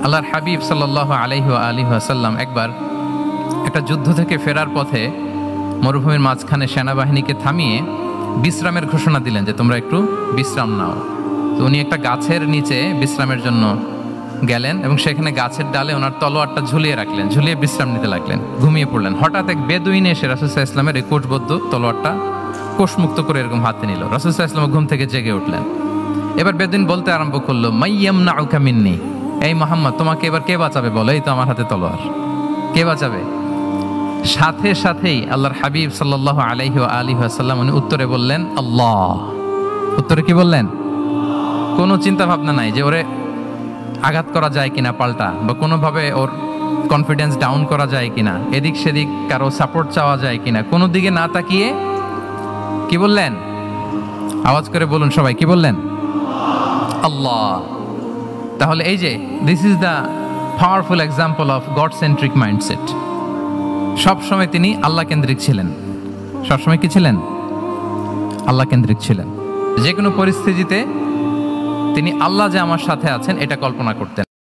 আল্লাহর হাবিব সাল্লাল্লাহু আলাইহি ওয়া আলিহি ওয়াসাল্লাম একবার একটা যুদ্ধ থেকে ফেরার পথে মরুভূমির মাঝখানে সেনাবাহিনীকে থামিয়ে বিশ্রামের ঘোষণা দিলেন যে তোমরা একটু বিশ্রাম নাও। তো উনি একটা গাছের নিচে বিশ্রামের জন্য গেলেন এবং সেখানে গাছের ডালে ওনার তলোয়ারটা ঝুলিয়ে রাখলেন, ঝুলিয়ে বিশ্রাম নিতে লাগলেন, ঘুমিয়ে পড়লেন। হঠাৎ এক বেদুইন এসে রাসূল সাল্লাল্লাহু আলাইহি ওয়াসাল্লামের এই কোষবদ্ধ তলোয়ারটা কোষমুক্ত করে এরকম হাতে নিল। রাসূল সাল্লাল্লাহু আলাইহি ওয়াসাল্লাম ঘুম থেকে জেগে উঠলেন। এবার বেদুইন বলতে আরম্ভ করলো, মাইয়ামনাউকা মিন্নি, এই মুহাম্মদ তোমাকে এবার কে বাঁচাবে বলো, এই তো আমার হাতে তলোয়ার, কে বাঁচাবে? সাথে সাথেই আল্লাহর হাবিব সাল্লাল্লাহু আলাইহি ওয়া আলিহি ওয়াসাল্লাম উনি উত্তরে বললেন আল্লাহ। উত্তরে কি বললেন? কোনো চিন্তা ভাবনা নাই যে ওরে আঘাত করা যায় কিনা পাল্টা, বা কোনোভাবে ওর কনফিডেন্স ডাউন করা যায় কিনা, এদিক সেদিক কারো সাপোর্ট চাওয়া যায় কিনা, কোনো দিকে না তাকিয়ে কি বললেন? আওয়াজ করে বলুন সবাই, কি বললেন? আল্লাহ। তাহলে এই যে this is the powerful example of god centric mindset. সবসময় তিনি আল্লাহ কেন্দ্রিক ছিলেন। সবসময় কি ছিলেন? আল্লাহ কেন্দ্রিক ছিলেন। যে কোনো পরিস্থিতিতে তিনি আল্লাহ যে আমার সাথে আছেন এটা কল্পনা করতেন।